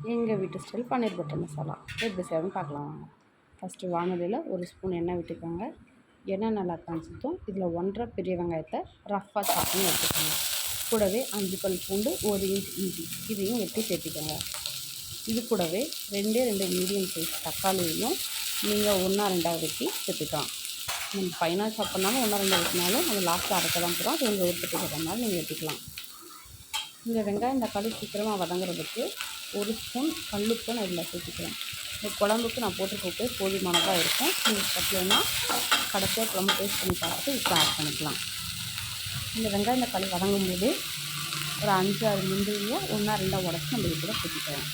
எங்கள் வீட்டு ஸ்டைல் பன்னீர் பட்டர் மசாலா எப்படி செய்யணும்னு பார்க்கலாம் வாங்க. ஃபஸ்ட்டு வானொலியில் ஒரு ஸ்பூன் எண்ணெய் விட்டுக்கோங்க. எண்ணெய் நல்லா காய்ச்சதும் இதில் 1.5 பெரிய வெங்காயத்தை ரஃப்பாக சாப் பண்ணி எடுத்துக்கோங்க. கூடவே 5 பல் பூண்டு, 1 இன்ச் இஞ்சி இதையும் வெட்டி சேர்த்துக்கோங்க. இது கூடவே 2 மீடியம் சைஸ் தக்காளியையும் நீங்கள் 1-2 வெட்டி சேர்த்துக்கலாம். நம்ம ஃபைனாக சாப் பண்ணாலும் 1-2 வெட்டினாலும் நம்ம லாஸ்ட்டில் அரைக்க தான் போகிறோம். அது உங்கள் விருப்பத்துக்கு நீங்கள் வெட்டிக்கலாம். இந்த வெங்காயம் தக்காளி சீக்கிரமாக வதங்குறதுக்கு 1 ஸ்பூன் கல்லுப்பு நான் இதில் சேர்த்துக்கிறேன். இந்த குழம்புக்கு நான் போட்டிருக்க உப்பு போதுமானதாக இருக்கும். நீங்கள் பத்தலைன்னா கடைசியாக குழம்பு டேஸ்ட் பண்ணி பார்த்துட்டு இப்போ ஆட் பண்ணிக்கலாம். இந்த வெங்காயம் தக்காளி வதங்கும்போது ஒரு 5-6 முந்திரியை 1-2 உடச்சி நம்ம இது கூட சேர்த்துக்கிறோம்.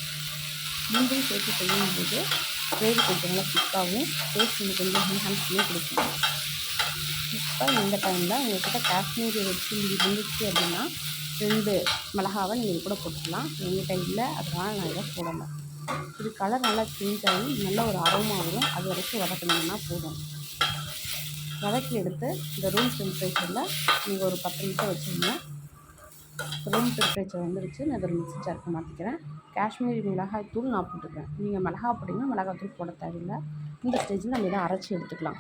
முந்திரி சேர்த்து செய்யும்போது கிரேவி கொஞ்சம் நல்லா திக்காகவும் டேஸ்ட் கொஞ்சம் என்ஹான்ஸ் பண்ணி கொடுக்கும். இப்போ இந்த டைமில் உங்கள்கிட்ட காஷ்மீரி ரெட் சில்லி இருந்துச்சு அப்படின்னா 2 மிளகாவை நீங்கள் இது கூட போட்டுக்கலாம். எங்கிட்ட இல்லை, அதனால் நான் இதை போடலை. இது கலர் நல்லா சேஞ்ச் ஆகி நல்ல ஒரு அரோமா வரும். அது வரைக்கும் வதக்கினீங்கன்னா போதும். வதக்கி எடுத்து இந்த ரூம் டெம்பரேச்சரில் நீங்கள் ஒரு 10 நிமிஷம் வச்சுருங்க. ரூம் டெம்பரேச்சர் வந்துருச்சு. நான் இதை மிக்ஸி ஜாருக்கு மாற்றிக்கிறேன். காஷ்மீரி மிளகாய் தூள் நான் போட்டுக்கிறேன். நீங்கள் மிளகா போட்டிங்கன்னா மிளகாய் தூள் போட தேவையில்லை. இந்த ஸ்டேஜில் நம்ம இதை அரைச்சி எடுத்துக்கலாம்.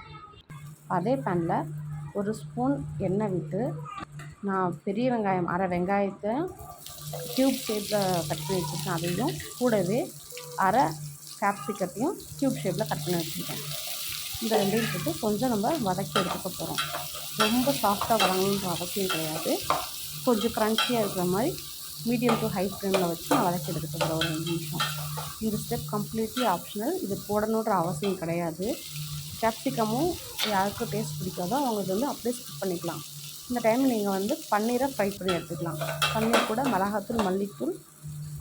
அதே பேனில் 1 ஸ்பூன் எண்ணெய் விட்டு நான் பெரிய வெங்காயம் அரை வெங்காயத்தை க்யூப் ஷேப்பில் கட் பண்ணி வச்சுருக்கேன். அதையும் கூடவே அரை கேப்சிகத்தையும் க்யூப் ஷேப்பில் கட் பண்ணி வச்சுருக்கேன். இந்த ரெண்டையும் போட்டு கொஞ்சம் நம்ம வதக்கி எடுத்துக்க போகிறோம். ரொம்ப சாஃப்டாக வதங்கணுன்ற அவசியம் கிடையாது. கொஞ்சம் க்ரன்ச்சியாக இருக்கிற மாதிரி மீடியம் டு ஹை ஃப்ளேமில் வச்சு நான் வதக்கி எடுத்துக்க போகிறேன் ஒரு 2 நிமிஷம். இந்த ஸ்டெப் கம்ப்ளீட்லி ஆப்ஷனல். இது போடணுன்ற அவசியம் கிடையாது. கேப்சிகமும் யாருக்கும் டேஸ்ட் பிடிக்காதோ அவங்க இது அப்படியே ஸ்கிப் பண்ணிக்கலாம். இந்த டைமில் நீங்கள் பன்னீரை ஃப்ரை பண்ணி எடுத்துக்கலாம். பன்னீர் கூட மிளகாத்தூள், மல்லித்தூள்,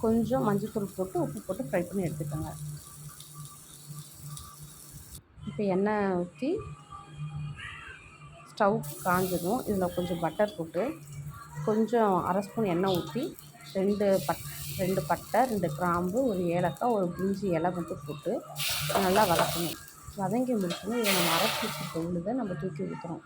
கொஞ்சம் மஞ்சள்தூள் போட்டு உப்பு போட்டு ஃப்ரை பண்ணி எடுத்துக்கோங்க. இப்போ எண்ணெய் ஊற்றி ஸ்டவ் காஞ்சதும் இதில் கொஞ்சம் பட்டர் போட்டு கொஞ்சம் அரை ஸ்பூன் எண்ணெய் ஊற்றி 2 பட்டை, 2 கிராம்பு, 1 ஏலக்காய், 1 பிரிஞ்சி இலை மட்டும் போட்டு நல்லா வதக்கணும். வதங்கி முடிச்சோன்னா இதை நம்ம அரைச்சி வச்சுருக்க விழுதை நம்ம தூக்கி ஊற்றுறோம்.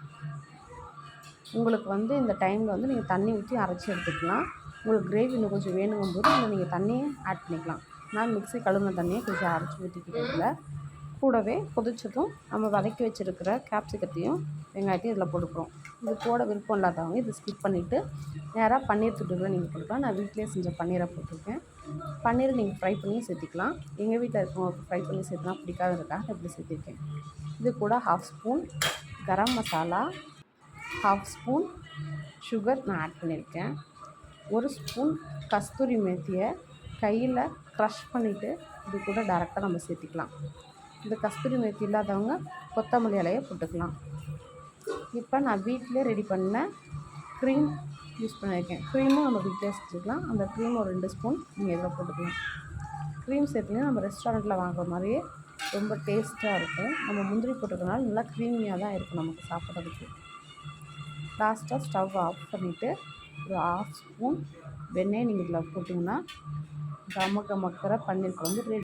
உங்களுக்கு இந்த டைமில் நீங்கள் தண்ணி ஊற்றி அரைச்சி எடுத்துக்கலாம். உங்களுக்கு கிரேவி இன்னும் கொஞ்சம் வேணுங்கும்போது நீங்கள் தண்ணியை ஆட் பண்ணிக்கலாம். நான் மிக்ஸி கழுவின தண்ணியை கொஞ்சம் அரைச்சி ஊற்றிக்கிட்டதில் கூடவே கொதிச்சதும் நம்ம வதக்கி வச்சுருக்கிற கேப்சிகத்தையும் வெங்காயத்தையும் இதில் போட்டுக்கிறோம். இது போட விருப்பம் இல்லாதவங்க இது ஸ்கிப் பண்ணிவிட்டு நேராக பன்னீர் துண்டுகளை நீங்கள் போட்டுக்கலாம். நான் வீட்டிலே செஞ்ச பன்னீரை போட்டிருக்கேன். பன்னீரை நீங்கள் ஃப்ரை பண்ணி சேர்த்திக்கலாம். எங்கள் வீட்டில் இருக்கவங்களுக்கு ஃப்ரை பண்ணி சேர்த்துனா பிடிக்காததுக்காக இப்படி சேர்த்திருக்கேன். இது கூட 1/2 spoon garam masala, 1/2 spoon sugar நான் ஆட் பண்ணியிருக்கேன். 1 ஸ்பூன் கஸ்தூரி மேத்தியை கையில் க்ரஷ் பண்ணிவிட்டு இது கூட டைரெக்டாக நம்ம சேர்த்திக்கலாம். இந்த கஸ்தூரி மேத்தி இல்லாதவங்க கொத்தமல்லி இலையை போட்டுக்கலாம். இப்போ நான் வீட்டிலே ரெடி பண்ண க்ரீம் யூஸ் பண்ணியிருக்கேன். க்ரீமும் நம்ம வீட்டிலே செஞ்சுக்கலாம். அந்த க்ரீம் ஒரு 2 ஸ்பூன் நீங்கள் இதில் போட்டுக்கலாம். க்ரீம் சேர்த்திங்கன்னா நம்ம ரெஸ்டாரண்ட்டில் வாங்குற மாதிரியே ரொம்ப டேஸ்ட்டாக இருக்கும். நம்ம முந்திரி போட்டுக்கிறதுனால நல்லா க்ரீமியாக தான் இருக்கும் நமக்கு சாப்பிட்றதுக்கு. லாஸ்ட்டாக ஸ்டவ் ஆஃப் பண்ணிவிட்டு ஒரு 1/2 ஸ்பூன் வெண்ணெய் நீங்கள் இதில் போட்டிங்கன்னா கமக்கிற பன்னீர் குழம்பு ரெடி.